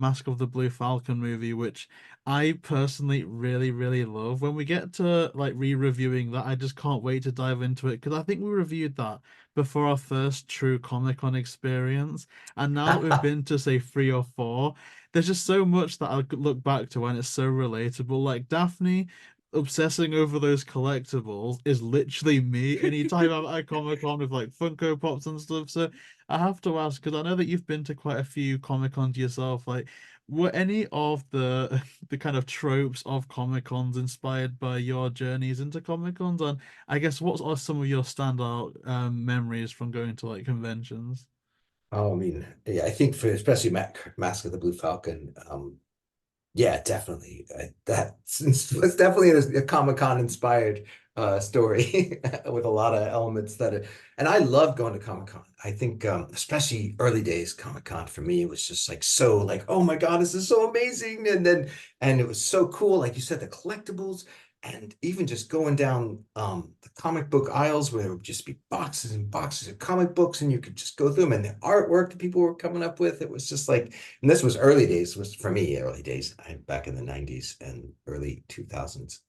Mask of the Blue Falcon movie, which I personally really, really love. When we get to like re-reviewing that, I just can't wait to dive into it because I think we reviewed that before our first true Comic-Con experience. And now that we've been to say three or four, there's just so much that I could look back to and it's so relatable. Like Daphne obsessing over those collectibles is literally me anytime I'm at a Comic-Con with like Funko Pops and stuff. So I have to ask, because I know that you've been to quite a few Comic-Cons yourself, like were any of the the kind of tropes of Comic-Cons inspired by your journeys into Comic-Cons? And I guess what are some of your standout memories from going to like conventions? Oh, I mean, yeah, I think for especially Mask of the Blue Falcon, yeah, definitely. Was definitely a Comic-Con inspired story with a lot of elements and I love going to Comic-Con. I think especially early days Comic-Con for me was just like so like, oh my God, this is so amazing. And it was so cool, like you said, the collectibles and even just going down the comic book aisles where there would just be boxes and boxes of comic books and you could just go through them and the artwork that people were coming up with, it was just like, and this was early days, was for me early days, back in the 90s and early 2000s,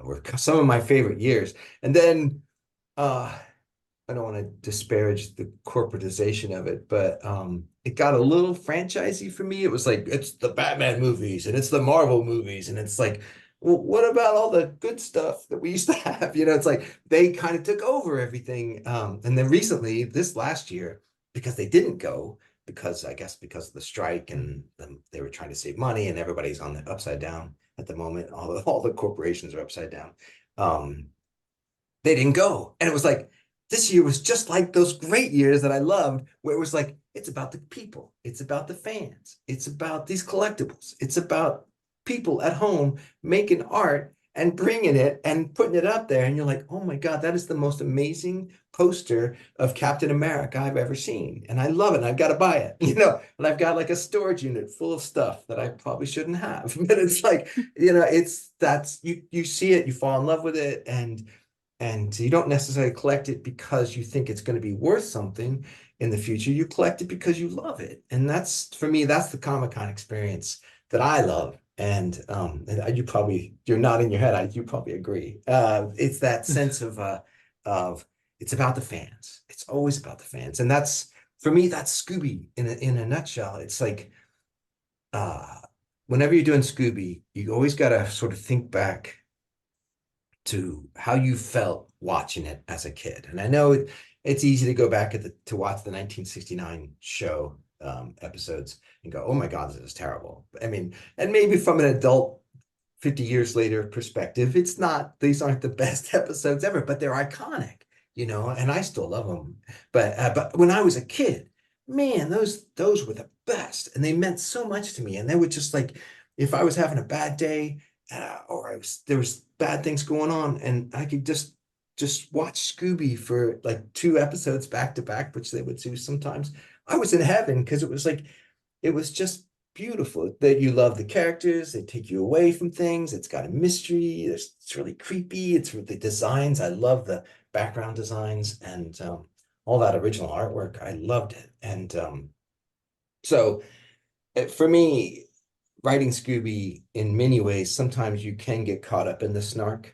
were some of my favorite years. And then I don't want to disparage the corporatization of it, but it got a little franchisey for me. It was like it's the Batman movies and it's the Marvel movies, and it's like, well, what about all the good stuff that we used to have? You know, it's like they kind of took over everything. And then recently, this last year, because they didn't go, because I guess because of the strike and they were trying to save money, and everybody's on the upside down at the moment. All the corporations are upside down. Um, they didn't go. And it was like, this year was just like those great years that I loved, where it was like, it's about the people, it's about the fans, it's about these collectibles, it's about people at home making art and bringing it and putting it up there. And you're like, oh my God, that is the most amazing poster of Captain America I've ever seen. And I love it. And I've got to buy it, you know, and I've got like a storage unit full of stuff that I probably shouldn't have. But it's like, you know, you see it, you fall in love with it, and you don't necessarily collect it because you think it's going to be worth something in the future. You collect it because you love it. And that's, for me, that's the Comic-Con experience that I love. And you're nodding your head. You probably agree. It's that sense of it's about the fans. It's always about the fans. And that's, for me, that's Scooby in a nutshell. It's like, uh, whenever you're doing Scooby, you always got to sort of think back to how you felt watching it as a kid. And I know it's easy to go back to watch the 1969 show episodes and go, oh my God, this is terrible. I mean, and maybe from an adult 50 years later perspective, it's not, these aren't the best episodes ever, but they're iconic, you know, and I still love them. But when I was a kid, man, those were the best, and they meant so much to me. And they were just like, if I was having a bad day, or there was bad things going on, and I could just watch Scooby for like two episodes back to back, which they would do sometimes. I was in heaven because it was like it was just beautiful that you love the characters. They take you away from things. It's got a mystery. It's really creepy. It's the designs. I love the background designs and all that original artwork. I loved it. And so for me, writing Scooby in many ways, sometimes you can get caught up in the snark.